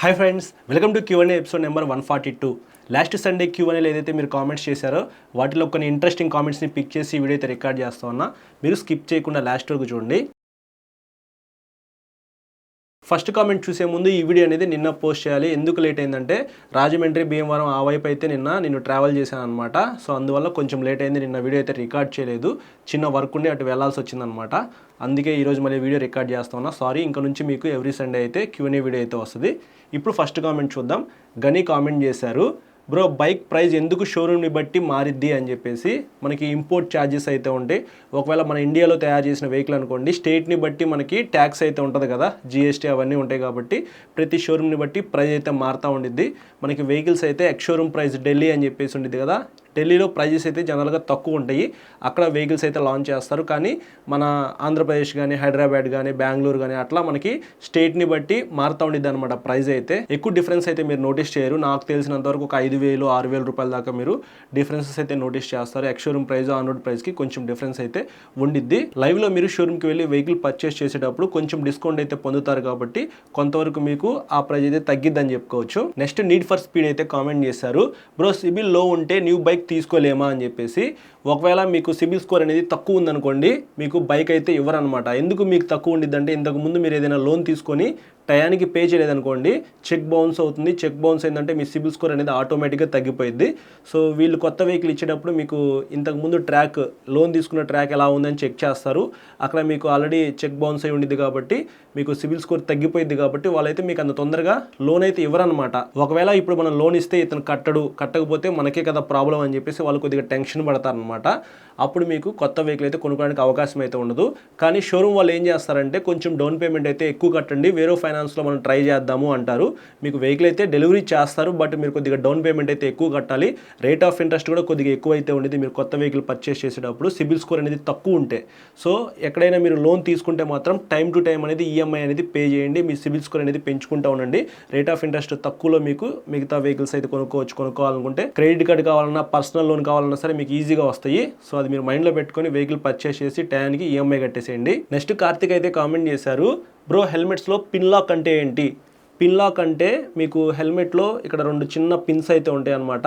Hi friends, welcome to Q&A episode number 142. Last Sunday Q&Aలో ఏదైతే మీరు కామెంట్స్ చేశారో వాటిలో కొన్ని ఇంట్రెస్టింగ్ కామెంట్స్ని పిక్ చేసి వీడియో అయితే రికార్డ్ చేస్తా ఉన్నా. మీరు స్కిప్ చేయకుండా లాస్ట్ వరకు చూడండి. ఫస్ట్ కామెంట్ చూసే ముందు ఈ వీడియో అనేది నిన్న పోస్ట్ చేయాలి. ఎందుకు లేట్ అయిందంటే రాజమండ్రి భీమవరం ఆ వైపు అయితే నేను ట్రావెల్ చేశాను అనమాట. సో అందువల్ల కొంచెం లేట్ అయింది. నిన్న వీడియో అయితే రికార్డ్ చేయలేదు. చిన్న వర్క్ ఉండి అటు వెళ్ళాల్సి వచ్చిందనమాట. అందుకే ఈరోజు మళ్ళీ వీడియో రికార్డ్ చేస్తా ఉన్నా. సారీ. ఇంకా నుంచి మీకు ఎవ్రీ సండే అయితే Q&A వీడియో అయితే వస్తుంది. ఇప్పుడు ఫస్ట్ కామెంట్ చూద్దాం. గని కామెంట్ చేశారు, బ్రో బైక్ ప్రైస్ ఎందుకు షోరూమ్ని బట్టి మారిద్ది అని చెప్పేసి. మనకి ఇంపోర్ట్ ఛార్జెస్ అయితే ఉంటాయి. ఒకవేళ మన ఇండియాలో తయారు చేసిన వెహికల్ అనుకోండి, స్టేట్ని బట్టి మనకి ట్యాక్స్ అయితే ఉంటుంది కదా, GST అవన్నీ ఉంటాయి. కాబట్టి ప్రతి షోరూమ్ని బట్టి ప్రైస్ అయితే మారుతూ ఉండిద్ది. మనకి వెహికల్స్ అయితే ఎక్స్ షోరూమ్ ప్రైస్ ఢిల్లీ అని చెప్పేసి ఉండిద్ది కదా, ఢిల్లీలో ప్రైజెస్ అయితే జనరల్గా తక్కువ ఉంటాయి. అక్కడ వెహికల్స్ అయితే లాంచ్ చేస్తారు. కానీ మన ఆంధ్రప్రదేశ్ కానీ, హైదరాబాద్ కానీ, బెంగళూరు కానీ అట్లా మనకి స్టేట్ని బట్టి మారుతూ ఉండిద్ది అనమాట. ప్రైస్ అయితే ఎక్కువ డిఫరెన్స్ అయితే మీరు నోటీస్ చేయరు. నాకు తెలిసినంతవరకు ఒక 5,000, 6,000 రూపాయల దాకా మీరు డిఫరెన్సెస్ అయితే నోటీస్ చేస్తారు. Ex showroom price, on road ప్రైస్కి కొంచెం డిఫరెన్స్ అయితే ఉండిద్ది. లైవ్లో మీరు షోరూమ్కి వెళ్ళి వెహికల్ పర్చేస్ చేసేటప్పుడు కొంచెం డిస్కౌంట్ అయితే పొందుతారు. కాబట్టి కొంతవరకు మీకు ఆ ప్రైస్ అయితే తగ్గిద్దని చెప్పుకోవచ్చు. నెక్స్ట్ నీడ్ ఫర్ స్పీడ్ అయితే కామెంట్ చేశారు, బ్రో సిబిల్ లో ఉంటే న్యూ బైక్ తీసుకోలేమా అని చెప్పేసి. ఒకవేళ మీకు సిబిల్ స్కోర్ అనేది తక్కువ ఉందనుకోండి, మీకు బైక్ అయితే ఇవ్వరనమాట. ఎందుకు మీకు తక్కువ ఉండిద్ది అంటే, ఇంతకుముందు మీరు ఏదైనా లోన్ తీసుకొని టయానికి పే చేయలేదనుకోండి, చెక్ బౌన్స్ అవుతుంది. చెక్ బౌన్స్ ఏంటంటే మీ సిబిల్ స్కోర్ అనేది ఆటోమేటిక్గా తగ్గిపోయింది. సో వీళ్ళు కొత్త వెహికల్ ఇచ్చేటప్పుడు మీకు ఇంతకుముందు లోన్ తీసుకున్న ట్రాక్ ఎలా ఉందని చెక్ చేస్తారు. అక్కడ మీకు ఆల్రెడీ చెక్ బౌన్స్ అయి ఉండిద్ది కాబట్టి మీకు సిబిల్ స్కోర్ తగ్గిపోయింది. కాబట్టి వాళ్ళైతే మీకు అంత తొందరగా లోన్ అయితే ఇవ్వరనమాట. ఒకవేళ ఇప్పుడు మనం లోన్ ఇస్తే ఇతను కట్టకపోతే మనకే కదా ప్రాబ్లం అని చెప్పేసి వాళ్ళు కొద్దిగా టెన్షన్ పడతారనమాట. అప్పుడు మీకు కొత్త వెహికల్ అయితే కొనుక్కోవడానికి అవకాశం అయితే ఉండదు. కానీ షోరూమ్ వాళ్ళు ఏం చేస్తారంటే, కొంచెం డౌన్ పేమెంట్ అయితే ఎక్కువ కట్టండి, వేరే ఫైనాన్స్లో మనం ట్రై చేద్దాము అంటారు. మీకు వెహికల్ అయితే డెలివరీ చేస్తారు, బట్ మీరు కొద్దిగా డౌన్ పేమెంట్ అయితే ఎక్కువ కట్టాలి. రేట్ ఆఫ్ ఇంట్రెస్ట్ కూడా కొద్దిగా ఎక్కువ అయితే ఉండేది మీరు కొత్త వెహికల్ పర్చేస్ చేసేటప్పుడు, సిబిల్ స్కోర్ అనేది తక్కువ ఉంటే. సో ఎక్కడైనా మీరు లోన్ తీసుకుంటే మాత్రం టైం టు టైం అనేది EMI అనేది పే చేయండి. మీ సిబిల్ స్కోర్ అనేది పెంచుకుంటూ ఉండండి. రేట్ ఆఫ్ ఇంట్రెస్ట్ తక్కువలో మీకు మిగతా వెహికల్స్ అయితే కొనుక్కోవాలనుకుంటే, క్రెడిట్ కార్డు కావాలన్నా, పర్సనల్ లోన్ కావాలన్నా సరే మీకు ఈజీగా వస్తాయి. సో అది మీరు మైండ్లో పెట్టుకొని వెహికల్ పర్చేస్ చేసి టయానికి EMI కట్టేసేయండి. నెక్స్ట్ కార్తిక్ అయితే కామెంట్ చేశారు, బ్రో హెల్మెట్స్లో పిన్ లాక్ అంటే ఏంటి? పిన్ లాక్ అంటే మీకు హెల్మెట్లో ఇక్కడ 2 చిన్న పిన్స్ అయితే ఉంటాయి అన్నమాట.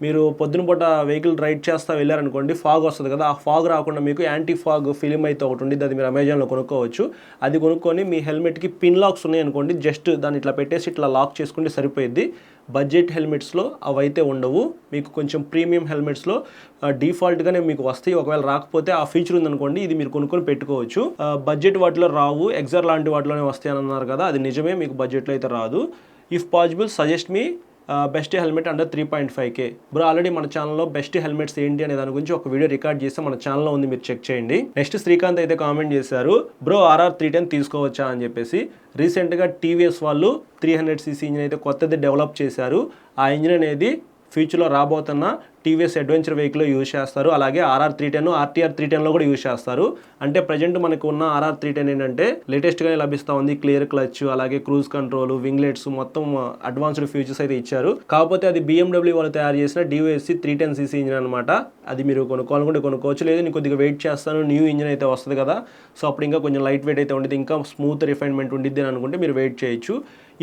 మీరు పొద్దున పూట వెహికల్ రైడ్ చేస్తూ వెళ్ళారనుకోండి, ఫాగ్ వస్తుంది కదా, ఆ ఫాగ్ రాకుండా మీకు యాంటీ ఫాగ్ ఫిలిం అయితే ఒకటి ఉండిద్ది. అది మీరు అమెజాన్లో కొనుక్కోవచ్చు. అది కొనుక్కొని మీ హెల్మెట్కి పిన్ లాక్స్ ఉన్నాయనుకోండి, జస్ట్ దాన్ని ఇట్లా పెట్టేసి ఇట్లా లాక్ చేసుకుంటే సరిపోయిద్ది. బడ్జెట్ హెల్మెట్స్లో అవైతే ఉండవు. మీకు కొంచెం ప్రీమియం హెల్మెట్స్లో డిఫాల్ట్గానే మీకు వస్తాయి. ఒకవేళ రాకపోతే ఆ ఫీచర్ ఉందనుకోండి, ఇది మీరు కొనుక్కొని పెట్టుకోవచ్చు. బడ్జెట్ వాటిలో రావు, ఎగ్జార్ లాంటి వాటిలోనే వస్తాయి అని అన్నారు కదా, అది నిజమే, మీకు బడ్జెట్లో అయితే రాదు. If possible suggest me best helmet under 3.5K. Bro already మన ఛానల్లో బెస్ట్ హెల్మెట్స్ ఏంటి అనే దాని గురించి ఒక వీడియో రికార్డ్ చేస్తే మన ఛానల్లో ఉంది, మీరు చెక్ చేయండి. నెక్స్ట్ శ్రీకాంత్ అయితే కామెంట్ చేశారు, బ్రో RR 310 తీసుకోవచ్చా అని చెప్పేసి. రీసెంట్గా TVS వాళ్ళు 300cc ఇంజిన్ అయితే కొత్తది డెవలప్ చేశారు. ఆ ఇంజిన్ అనేది ఫ్యూచర్లో రాబోతున్న TVS అడ్వెంచర్ వెహికల్లో యూజ్ చేస్తారు. అలాగే RR 310, RTR 310లో కూడా యూజ్ చేస్తారు. అంటే ప్రజెంట్ మనకు ఉన్న RR 310 ఏంటంటే లేటెస్ట్గానే లభిస్తూ ఉంది. క్లియర్ క్లచ్, అలాగే క్రూజ్ కంట్రోల్, వింగ్లెట్స్, మొత్తం అడ్వాన్స్డ్ ఫీచర్స్ అయితే ఇచ్చారు. కాకపోతే అది BMW వాళ్ళు తయారు చేసిన DOSC 310cc ఇంజిన్ అనమాట. అది మీరు కొనుక్కోవాలనుకుంటే కొనుక్కోవచ్చు, లేదు నేను కొద్దిగా వెయిట్ చేస్తాను, న్యూ ఇంజిన్ అయితే వస్తుంది కదా, సో అప్పుడు ఇంకా కొంచెం లైట్ వెయిట్ అయితే ఉండేది, ఇంకా స్మూత్ రిఫైన్మెంట్ ఉండిద్ది అని అనుకుంటే మీరు వెయిట్ చేయొచ్చు.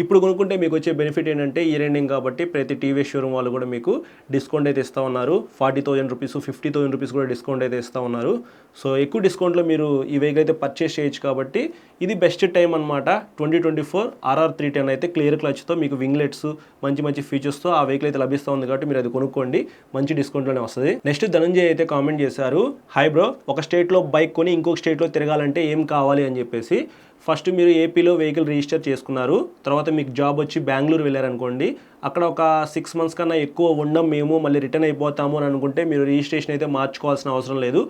ఇప్పుడు కొనుక్కుంటే మీకు వచ్చే బెనిఫిట్ ఏంటంటే, ఈ రెండింగ్ కాబట్టి ప్రతి TVS షోరూమ్ వాళ్ళు కూడా మీకు డిస్కౌంట్ అయితే ఇస్తూ ఉన్నారు. 40,000 రూపీస్, 50,000 రూపీస్ కూడా డిస్కౌంట్ అయితే ఇస్తూ ఉన్నారు. సో ఎక్కువ డిస్కౌంట్లో మీరు ఈ వెహికల్ అయితే పర్చేస్ చేయొచ్చు. కాబట్టి ఇది బెస్ట్ టైం అనమాట. 2024 RR 310 అయితే క్లియర్ క్లచ్తో మీకు వింగ్లెట్స్, మంచి ఫీచర్స్తో ఆ వెహికల్ అయితే లభిస్తూ ఉంది. కాబట్టి మీరు అది కొనుక్కోండి, మంచి డిస్కౌంట్లోనే వస్తుంది. నెక్స్ట్ ధనంజయ్ అయితే కామెంట్ చేశారు, హాయ్ బ్రో, ఒక స్టేట్లో బైక్ కొని ఇంకొక స్టేట్లో తిరగాలంటే ఏం కావాలి అని చెప్పేసి. ఫస్ట్ మీరు ఏపీలో వెహికల్ రిజిస్టర్ చేసుకున్నారు, తర్వాత మీకు జాబ్ వచ్చి బెంగళూరు వెళ్ళారనుకోండి, అక్కడ ఒక 6 months కన్నా ఎక్కువ ఉండం మేము, మళ్ళీ రిటర్న్ అయిపోతాము అని అనుకుంటే మీరు రిజిస్ట్రేషన్ అయితే మార్చుకోవాల్సిన అవసరం లేదు.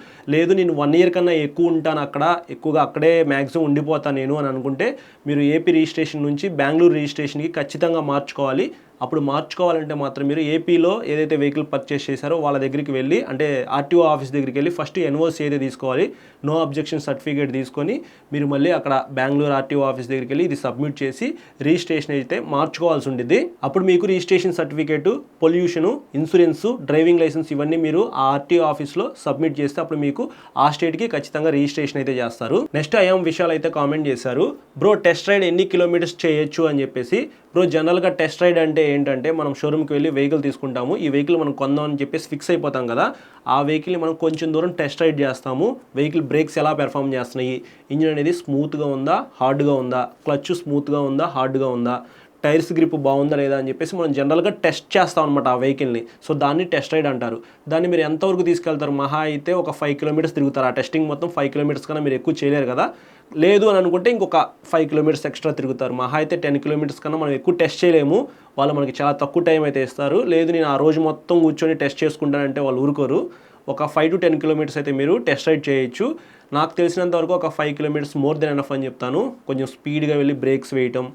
నేను 1 year కన్నా ఎక్కువ ఉంటాను ఎక్కువగా అక్కడే మ్యాక్సిమం ఉండిపోతాను నేను అని అనుకుంటే, మీరు ఏపీ రిజిస్ట్రేషన్ నుంచి బెంగళూరు రిజిస్ట్రేషన్కి ఖచ్చితంగా మార్చుకోవాలి. అప్పుడు మార్చుకోవాలంటే మాత్రం మీరు ఏపీలో ఏదైతే వెహికల్ పర్చేస్ చేశారో వాళ్ళ దగ్గరికి వెళ్ళి, అంటే RTO ఆఫీస్ దగ్గరికి వెళ్ళి ఫస్ట్ NOC అయితే తీసుకోవాలి, నో అబ్జెక్షన్ సర్టిఫికేట్ తీసుకొని మీరు మళ్ళీ అక్కడ బెంగళూరు RTO ఆఫీస్ దగ్గరికి వెళ్ళి ఇది సబ్మిట్ చేసి రిజిస్ట్రేషన్ అయితే మార్చుకోవాల్సి ఉంటుంది. అప్పుడు మీకు registration certificate, pollution, insurance, driving licence ఇవన్నీ మీరు ఆ RTO ఆఫీస్లో సబ్మిట్ చేస్తే అప్పుడు మీకు ఆ స్టేట్కి ఖచ్చితంగా రిజిస్ట్రేషన్ అయితే చేస్తారు. నెక్స్ట్ విశాల్ అయితే కామెంట్ చేశారు, బ్రో టెస్ట్ రైడ్ ఎన్ని కిలోమీటర్స్ చేయొచ్చు అని చెప్పేసి. బ్రో జనరల్గా టెస్ట్ రైడ్ అంటే ఏంటంటే మనం షోరూమ్కి వెళ్ళి వెహికల్ తీసుకుంటాము, ఈ వెహికల్ మనం కొందాం అని చెప్పేసి ఫిక్స్ అయిపోతాం కదా, ఆ వెహికల్ని మనం కొంచెం దూరం టెస్ట్ రైడ్ చేస్తాము. వెహికల్ బ్రేక్స్ ఎలా పెర్ఫామ్ చేస్తున్నాయి, ఇంజిన్ అనేది స్మూత్గా ఉందా హార్డ్గా ఉందా, క్లచ్ స్మూత్గా ఉందా హార్డ్గా ఉందా, టైర్స్ గ్రిప్ బాగుందా లేదా అని చెప్పేసి మనం జనరల్గా టెస్ట్ చేస్తాం అనమాట ఆ వెహికల్ని. సో దాన్ని టెస్ట్ రైడ్ అంటారు. దాన్ని మీరు ఎంతవరకు తీసుకెళ్తారు, మహా అయితే ఒక 5 కిలోమీటర్స్ తిరుగుతారు. ఆ టెస్టింగ్ మొత్తం 5 కిలోమీటర్స్ కన్నా మీరు ఎక్కువ చేయలేరు కదా, లేదు అని అనుకుంటే ఇంకొక 5 కిలోమీటర్స్ ఎక్స్ట్రా తిరుగుతారు. మహా అయితే 10 కిలోమీటర్స్ కన్నా మనం ఎక్కువ టెస్ట్ చేయలేము, వాళ్ళు మనకి చాలా తక్కువ టైం అయితే ఇస్తారు. లేదు నేను ఆ రోజు మొత్తం కూర్చొని టెస్ట్ చేసుకుంటానంటే వాళ్ళు ఊరుకోరు. ఒక 5 to 10 కిలోమీటర్స్ అయితే మీరు టెస్ట్ రైడ్ చేయొచ్చు. నాకు తెలిసినంత వరకు ఒక 5 కిలోమీటర్స్ మోర్ దెన్ ఎనఫ్ అని చెప్తాను. కొంచెం స్పీడ్గా వెళ్ళి బ్రేక్స్ వేయటం,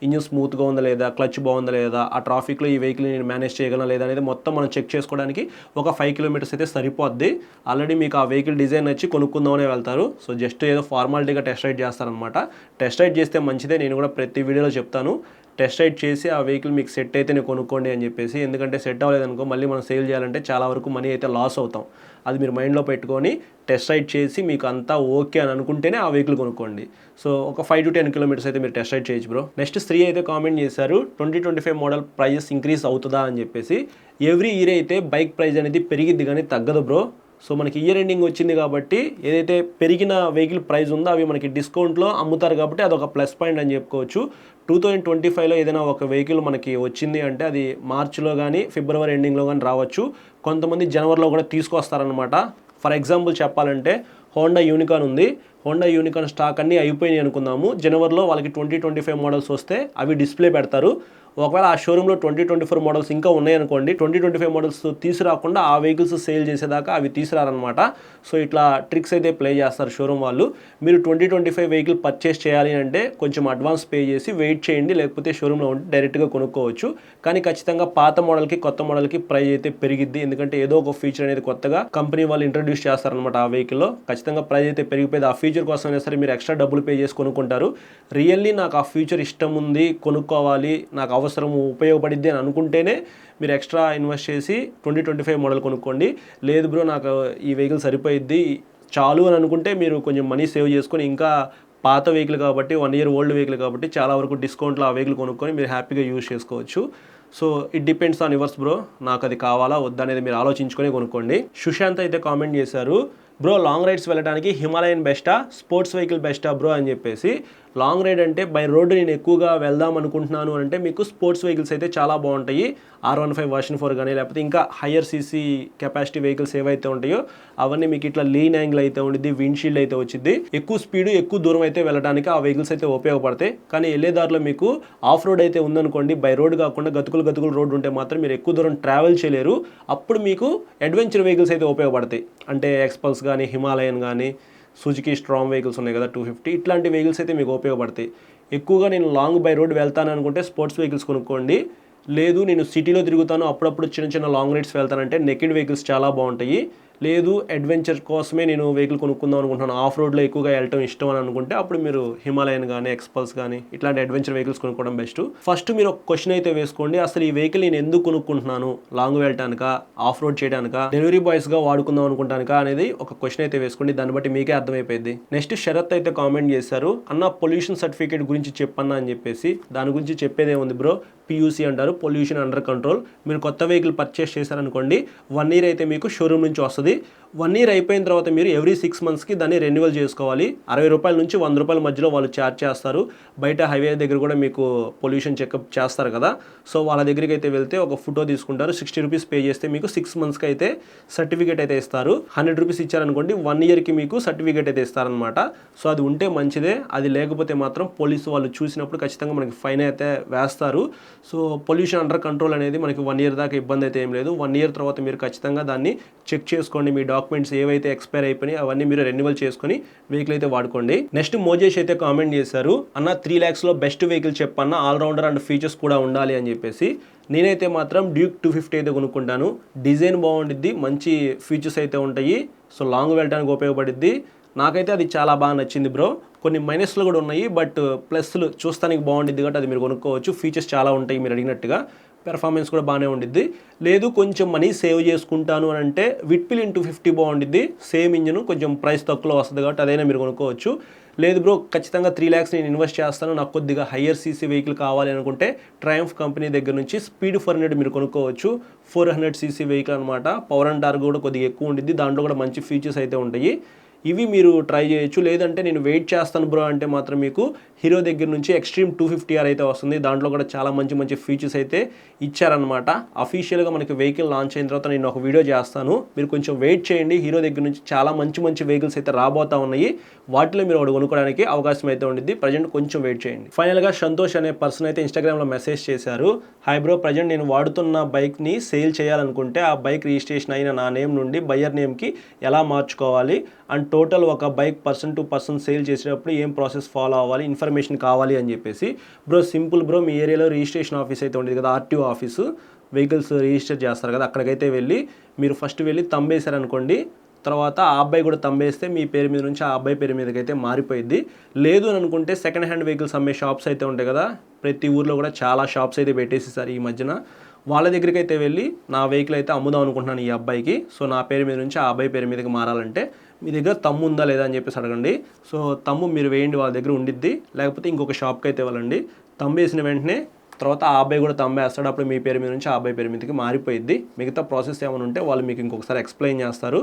ఇంజిన్ స్మూత్గా ఉందా లేదా, క్లచ్ బాగుందా లేదా, ఆ ట్రాఫిక్లో ఈ వెహికల్ నేను మేనేజ్ చేయగలనా లేదా అనేది మొత్తం మనం చెక్ చేసుకోవడానికి ఒక 5 కిలోమీటర్స్ అయితే సరిపోద్ది. ఆల్రెడీ మీకు ఆ వెహికల్ డిజైన్ నచ్చి కొనుక్కుందామనే వెళ్తారు. సో జస్ట్ ఏదో ఫార్మాలిటీగా టెస్ట్ రైడ్ చేస్తారనమాట. టెస్ట్ రైడ్ చేస్తే మంచిదే, నేను కూడా ప్రతి వీడియోలో చెప్తాను. టెస్ట్ రైడ్ చేసి ఆ వెహికల్ మీకు సెట్ అయితే నేను కొనుక్కోండి అని చెప్పేసి. ఎందుకంటే సెట్ అవ్వలేదనుకో మళ్ళీ మనం సేల్ చేయాలంటే చాలా వరకు మనీ అయితే లాస్ అవుతాం. అది మీరు మైండ్లో పెట్టుకొని టెస్ట్ రైడ్ చేసి మీకు అంతా ఓకే అని అనుకుంటేనే ఆ వెహికల్ కొనుక్కోండి. సో ఒక 5 to 10 కిలోమీటర్స్ అయితే మీరు టెస్ట్ రైడ్ చేయొచ్చు బ్రో. నెక్స్ట్ శ్రీ అయితే కామెంట్ చేశారు 2025 మోడల్ ప్రైజెస్ ఇంక్రీజ్ అవుతుందా అని చెప్పేసి. ఎవ్రీ ఇయర్ అయితే బైక్ ప్రైస్ అనేది పెరిగిద్ది కానీ తగ్గదు బ్రో. సో మనకి ఇయర్ ఎండింగ్ వచ్చింది కాబట్టి ఏదైతే పెరిగిన వెహికల్ ప్రైస్ ఉందో అవి మనకి డిస్కౌంట్లో అమ్ముతారు కాబట్టి అదొక ప్లస్ పాయింట్ అని చెప్పుకోవచ్చు. 2025లో ఏదైనా ఒక వెహికల్ మనకి వచ్చింది అంటే అది మార్చిలో కానీ ఫిబ్రవరి ఎండింగ్లో కానీ రావచ్చు. కొంతమంది జనవరిలో కూడా తీసుకొస్తారనమాట. ఫర్ ఎగ్జాంపుల్ చెప్పాలంటే హోండా యూనికాన్ ఉంది. హోండా యూనికాన్ స్టాక్ అన్నీ అయిపోయినాయి అనుకుందాము. జనవరిలో వాళ్ళకి 2025 మోడల్స్ వస్తే అవి డిస్ప్లే పెడతారు. ఒకవేళ ఆ షోరూంలో 2024 మోడల్స్ ఇంకా ఉన్నాయనుకోండి, 2025 మోడల్స్ తీసుకురాకుండా ఆ వెహికల్స్ సేల్ చేసేదాకా అవి తీసుకురారనమాట. సో ఇట్లా ట్రిక్స్ అయితే ప్లే చేస్తారు షోరూమ్ వాళ్ళు. మీరు 2025 వెహికల్ పర్చేస్ చేయాలి అంటే కొంచెం అడ్వాన్స్ పే చేసి వెయిట్ చేయండి, లేకపోతే షోరూంలో ఉంటే డైరెక్ట్గా కొనుక్కోవచ్చు. కానీ ఖచ్చితంగా పాత మోడల్కి కొత్త మోడల్కి ప్రైస్ అయితే పెరిగిద్ది. ఎందుకంటే ఏదో ఒక ఫీచర్ అనేది కొత్తగా కంపెనీ వాళ్ళు ఇంట్రడ్యూస్ చేస్తారనమాట ఆ వెహికల్లో. ఖచ్చితంగా ప్రైస్ అయితే పెరిగిపోయింది. ఆ ఫీచర్ కోసమైనా సరే మీరు ఎక్స్ట్రా డబ్బులు పే చేసి కొనుక్కుంటారు. రియల్లీ నాకు ఆ ఫీచర్ ఇష్టం ఉంది, కొనుక్కోవాలి, నాకు అవసరం ఉపయోగపడిద్ది అని అనుకుంటేనే మీరు ఎక్స్ట్రా ఇన్వెస్ట్ చేసి 2025 మోడల్ కొనుక్కోండి. లేదు బ్రో నాకు ఈ వెహికల్ సరిపోయిద్ది చాలు అని అనుకుంటే మీరు కొంచెం మనీ సేవ్ చేసుకొని ఇంకా పాత వెహికల్ కాబట్టి 1 year ఓల్డ్ వెహికల్ కాబట్టి చాలా వరకు డిస్కౌంట్లో ఆ వెహికల్ కొనుక్కొని మీరు హ్యాపీగా యూజ్ చేసుకోవచ్చు. So it depends on yours bro. నాకు అది కావాలా వద్దా అనేది మీరు ఆలోచించుకొని కొనుక్కోండి. సుశాంత్ అయితే కామెంట్ చేశారు, బ్రో లాంగ్ రైడ్స్ వెళ్ళడానికి హిమాలయన్ బెస్టా స్పోర్ట్స్ వెహికల్ బెస్టా బ్రో అని చెప్పేసి. లాంగ్ రైడ్ అంటే బై రోడ్డు నేను ఎక్కువగా వెళ్దాం అనుకుంటున్నాను అంటే మీకు స్పోర్ట్స్ వెహికల్స్ అయితే చాలా బాగుంటాయి. R15 వర్షన్ 4 కానీ లేకపోతే ఇంకా హయ్యర్ సీసీ కెపాసిటీ వెహికల్స్ ఏవైతే ఉంటాయో అవన్నీ మీకు ఇట్లా లీన్ యాంగిల్ అయితే ఉండిద్ది, విండ్షీల్డ్ అయితే వచ్చింది. ఎక్కువ స్పీడ్ ఎక్కువ దూరం అయితే వెళ్ళడానికి ఆ వెహికల్స్ అయితే ఉపయోగపడతాయి. కానీ వెళ్ళే దారిలో మీకు ఆఫ్ రోడ్ అయితే ఉందనుకోండి, బై రోడ్ కాకుండా గతుకులు రోడ్ ఉంటే మాత్రం మీరు ఎక్కువ దూరం ట్రావెల్ చేయలేరు. అప్పుడు మీకు అడ్వెంచర్ వెహికల్స్ అయితే ఉపయోగపడతాయి. అంటే ఎక్స్పల్స్ కానీ హిమాలయన్ కానీ సుజుకి స్ట్రాంగ్ వెహికల్స్ ఉన్నాయి కదా 250, ఇట్లాంటి వెహికల్స్ అయితే మీకు ఉపయోగపడతాయి. ఎక్కువగా నేను లాంగ్ బై రోడ్ వెళ్తాను అనుకుంటే స్పోర్ట్స్ వెహికల్స్ కొనుక్కోండి. లేదు నేను సిటీలో తిరుగుతాను అప్పుడప్పుడు చిన్న లాంగ్ రైడ్స్ వెళ్తానంటే నెకెడ్ వెహికల్స్ చాలా బాగుంటాయి. లేదు అడ్వెంచర్ కోసమే నేను వెహికల్ కొనుక్కుందాం అనుకుంటున్నాను, ఆఫ్ రోడ్లో ఎక్కువగా వెళ్ళటం ఇష్టం అని అనుకుంటే అప్పుడు మీరు హిమాలయన్ కానీ ఎక్స్పల్స్ కానీ ఇట్లాంటి అడ్వెంచర్ వెహికల్స్ కొనుక్కోవడం బెస్ట్. ఫస్ట్ మీరు ఒక క్వశ్చన్ అయితే వేసుకోండి, అసలు ఈ వెహికల్ నేను ఎందుకు కొనుక్కుంటున్నాను, లాంగ్ వెళ్ళటానికా, ఆఫ్ రోడ్ చేయడానికా, డెలివరీ బాయ్స్గా వాడుకుందాం అనుకుంటానికా అనేది ఒక క్వశ్చన్ అయితే వేసుకోండి. దాన్ని బట్టి మీకే అర్థమైపోయింది. నెక్స్ట్ శరత్ అయితే కామెంట్ చేశారు, అన్న పొల్యూషన్ సర్టిఫికేట్ గురించి చెప్పన్నా అని చెప్పేసి. దాని గురించి చెప్పేదే ఉంది బ్రో. PUC అంటారు, పొల్యూషన్ అండర్ కంట్రోల్. మీరు కొత్త వెహికల్ పర్చేస్ చేశారనుకోండి 1 year అయితే మీకు షోరూమ్ నుంచి వస్తుంది. 1 year అయిపోయిన తర్వాత మీరు ఎవ్రీ 6 monthsకి దాన్ని రెన్యువల్ చేసుకోవాలి. 60 రూపాయల నుంచి 100 రూపాయల మధ్యలో వాళ్ళు ఛార్జ్ చేస్తారు. బయట హైవే దగ్గర కూడా మీకు పొల్యూషన్ చెకప్ చేస్తారు కదా, సో వాళ్ళ దగ్గరికి అయితే వెళ్తే ఒక ఫోటో తీసుకుంటారు. 60 రూపీస్ పే చేస్తే మీకు 6 monthsకి అయితే సర్టిఫికేట్ అయితే ఇస్తారు. 100 రూపీస్ ఇచ్చారనుకోండి 1 yearకి మీకు సర్టిఫికేట్ అయితే ఇస్తారనమాట. సో అది ఉంటే మంచిదే. అది లేకపోతే మాత్రం పోలీసు వాళ్ళు చూసినప్పుడు ఖచ్చితంగా మనకి ఫైన్ అయితే వేస్తారు. సో పొల్యూషన్ అండర్ కంట్రోల్ అనేది మనకి 1 year దాకా ఇబ్బంది అయితే ఏం లేదు. 1 year తర్వాత మీరు ఖచ్చితంగా దాన్ని చెక్ చేసుకోండి. మీ డాక్యుమెంట్స్ ఏవైతే ఎక్స్పైర్ అయిపోయినాయి అవన్నీ మీరు రెన్యువల్ చేసుకొని వెహికల్ అయితే వాడుకోండి. నెక్స్ట్ మోజేష్ అయితే కామెంట్ చేశారు, అన్న 3 lakhsలో బెస్ట్ వెహికల్ చెప్పన్న, ఆల్రౌండర్ అండ్ ఫీచర్స్ కూడా ఉండాలి అని చెప్పేసి. నేనైతే మాత్రం డ్యూక్ 250 అయితే కొనుక్కుంటాను. డిజైన్ బాగుండిద్ది, మంచి ఫీచర్స్ అయితే ఉంటాయి. సో లాంగ్ వెళ్ళడానికి ఉపయోగపడిద్ది. నాకైతే అది చాలా బాగా నచ్చింది బ్రో. కొన్ని మైనస్లు కూడా ఉన్నాయి, బట్ ప్లస్లు చూస్తానికి బాగుండిద్ది కాబట్టి అది మీరు కొనుక్కోవచ్చు. ఫీచర్స్ చాలా ఉంటాయి మీరు అడిగినట్టుగా, పెర్ఫార్మెన్స్ కూడా బాగానే ఉండిద్ది. లేదు కొంచెం మనీ సేవ్ చేసుకుంటాను అని అంటే విట్పిల్ 250 బాగుండిద్ది. సేమ్ ఇంజిన్ కొంచెం ప్రైస్ తక్కువలో వస్తుంది కాబట్టి అదైనా మీరు కొనుక్కోవచ్చు. లేదు బ్రో ఖచ్చితంగా 3 lakhs నేను ఇన్వెస్ట్ చేస్తాను, నాకు కొద్దిగా హయ్యర్ సీసీ వెహికల్ కావాలి అనుకుంటే ట్రయంఫ్ కంపెనీ దగ్గర నుంచి స్పీడ్ 400 మీరు కొనుక్కోవచ్చు. 400 cc వెహికల్ అనమాట. పవర్ అండ్ టార్క్ కూడా కొద్దిగా ఎక్కువ ఉంటుంది, దాంట్లో కూడా మంచి ఫీచర్స్ అయితే ఉంటాయి. ఇవి మీరు ట్రై చేయొచ్చు. లేదంటే నేను వెయిట్ చేస్తాను బ్రో అంటే మాత్రం మీకు హీరో దగ్గర నుంచి ఎక్స్ట్రీమ్ 250R అయితే వస్తుంది. దాంట్లో కూడా చాలా మంచి మంచి ఫీచర్స్ అయితే ఇచ్చారనమాట. అఫీషియల్గా మనకి వెహికల్ లాంచ్ అయిన తర్వాత నేను ఒక వీడియో చేస్తాను, మీరు కొంచెం వెయిట్ చేయండి. హీరో దగ్గర నుంచి చాలా మంచి మంచి వెహికల్స్ అయితే రాబోతా ఉన్నాయి, వాటిలో మీరు ఒకటి కొనుక్కోవడానికి అవకాశం అయితే ఉండిద్ది. ప్రజెంట్ కొంచెం వెయిట్ చేయండి. ఫైనల్గా సంతోష్ అనే పర్సన్ అయితే ఇన్స్టాగ్రామ్లో మెసేజ్ చేశారు, హాయ్ బ్రో, ప్రజెంట్ నేను వాడుతున్న బైక్ని సేల్ చేయాలనుకుంటే ఆ బైక్ రిజిస్ట్రేషన్ అయిన నా నేమ్ నుండి బయ్యర్ నేమ్కి ఎలా మార్చుకోవాలి అండ్ టోటల్ ఒక bike person to person sale చేసేటప్పుడు ఏం ప్రాసెస్ ఫాలో అవ్వాలి, ఇన్ఫర్మేషన్ కావాలి అని చెప్పేసి. బ్రో సింపుల్ బ్రో, మీ ఏరియాలో రిజిస్ట్రేషన్ ఆఫీస్ అయితే ఉండేది కదా, ఆర్టీఓ ఆఫీసు, వెహికల్స్ రిజిస్టర్ చేస్తారు కదా, అక్కడికైతే వెళ్ళి మీరు ఫస్ట్ వెళ్ళి తంబేశారనుకోండి, తర్వాత ఆ అబ్బాయి కూడా తంబేస్తే మీ పేరు మీద నుంచి ఆ అబ్బాయి పేరు మీదకి అయితే మారిపోయింది. లేదు అని అనుకుంటే సెకండ్ హ్యాండ్ వెహికల్స్ అమ్మే షాప్స్ అయితే ఉంటాయి కదా, ప్రతి ఊర్లో కూడా చాలా షాప్స్ అయితే పెట్టేసేసారు ఈ మధ్యన. వాళ్ళ దగ్గరికి అయితే వెళ్ళి నా వెహికల్ అయితే అమ్ముదాం అనుకుంటున్నాను ఈ అబ్బాయికి, సో నా పేరు మీద నుంచి ఆ అబ్బాయి పేరు మీదకి మారాలంటే మీ దగ్గర తమ్ము ఉందా లేదా అని చెప్పేసి అడగండి. సో తమ్ము మీరు వేయండి, వాళ్ళ దగ్గర ఉండిద్ది. లేకపోతే ఇంకొక షాప్కి అయితే వెళ్ళండి, తమ్ము వేసిన వెంటనే తర్వాత ఆ అబ్బాయి కూడా తమ్మేస్తాడు, అప్పుడు మీ పేరు మీద నుంచి ఆ అబ్బాయి పేరు మీదకి మారిపోయిద్ది. మిగతా ప్రాసెస్ ఏమైనా ఉంటే వాళ్ళు మీకు ఇంకొకసారి ఎక్స్ప్లెయిన్ చేస్తారు.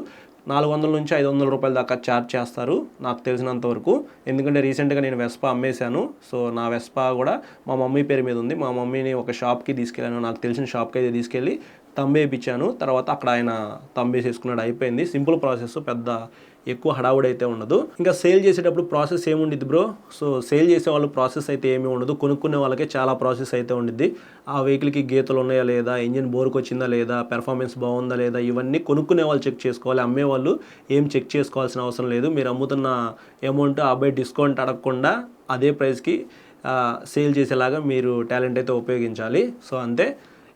400 నుంచి 500 రూపాయల దాకా ఛార్జ్ చేస్తారు నాకు తెలిసినంత వరకు. ఎందుకంటే రీసెంట్గా నేను వెస్పా అమ్మేశాను, సో నా వెస్పా కూడా మా మమ్మీ పేరు మీద ఉంది. మా మమ్మీని ఒక షాప్కి తీసుకెళ్ళాను, నాకు తెలిసిన షాప్కి అయితే తీసుకెళ్ళి తంబేపించాను. తర్వాత అక్కడ ఆయన తంబేసేసుకున్నాడు, అయిపోయింది. సింపుల్ ప్రాసెస్, పెద్ద ఎక్కువ హడావుడి అయితే ఉండదు. ఇంకా సేల్ చేసేటప్పుడు ప్రాసెస్ ఏముండిద్ది బ్రో, సో సేల్ చేసే వాళ్ళు ప్రాసెస్ అయితే ఏమీ ఉండదు, కొనుక్కునే వాళ్ళకే చాలా ప్రాసెస్ అయితే ఉండిద్ది. ఆ వెహికల్కి గీతలు ఉన్నాయా లేదా, ఇంజిన్ బోర్కి వచ్చిందా లేదా, పెర్ఫార్మెన్స్ బాగుందా లేదా, ఇవన్నీ కొనుక్కునే వాళ్ళు చెక్ చేసుకోవాలి. అమ్మేవాళ్ళు ఏం చెక్ చేసుకోవాల్సిన అవసరం లేదు. మీరు అమ్ముతున్న అమౌంట్ ఆ అబ్బాయి డిస్కౌంట్ అడగకుండా అదే ప్రైస్కి సేల్ చేసేలాగా మీరు టాలెంట్ అయితే ఉపయోగించాలి. సో అంతే.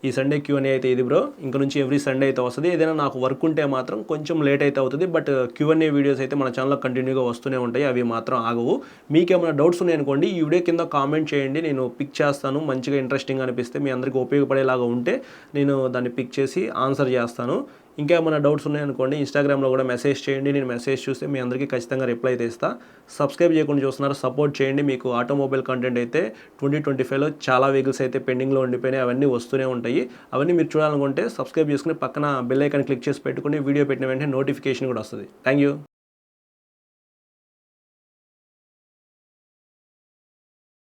ఈ సండే Q&A అయితే ఇది బ్రో, ఇంక నుంచి ఎవ్రీ సండే అయితే వస్తుంది. ఏదైనా నాకు వర్క్ ఉంటే మాత్రం కొంచెం లేట్ అయితే అవుతుంది, బట్ Q&A వీడియోస్ అయితే మన ఛానల్లో కంటిన్యూగా వస్తూనే ఉంటాయి, అవి మాత్రం ఆగవు. మీకేమైనా డౌట్స్ ఉన్నాయనుకోండి, ఈ వీడియో కింద కామెంట్ చేయండి, నేను పిక్ చేస్తాను. మంచిగా ఇంట్రెస్టింగ్ అనిపిస్తే, మీ అందరికీ ఉపయోగపడేలాగా ఉంటే నేను దాన్ని పిక్ చేసి ఆన్సర్ చేస్తాను. ఇంకా ఏమైనా డౌట్స్ ఉన్నాయనుకోండి, ఇన్స్టాగ్రామ్లో కూడా మెసేజ్ చేయండి, నేను మెసేజ్ చూస్తే మీ అందరికీ ఖచ్చితంగా రిప్లై అయితే ఇస్తా. సబ్స్క్రైబ్ చేయకుండా చూస్తున్నారు, సపోర్ట్ చేయండి. మీకు ఆటోమొబైల్ కంటెంట్ అయితే 2025లో చాలా వెహికల్స్ అయితే పెండింగ్లో ఉండిపోయినాయి, అవన్నీ వస్తూనే ఉంటాయి. అవన్నీ మీరు చూడాలనుకుంటే సబ్స్క్రైబ్ చేసుకుని పక్కన బెల్ ఐకాన్ క్లిక్ చేసి పెట్టుకుని వీడియో పెట్టిన వెంటనే నోటిఫికేషన్ కూడా వస్తుంది. Thank you.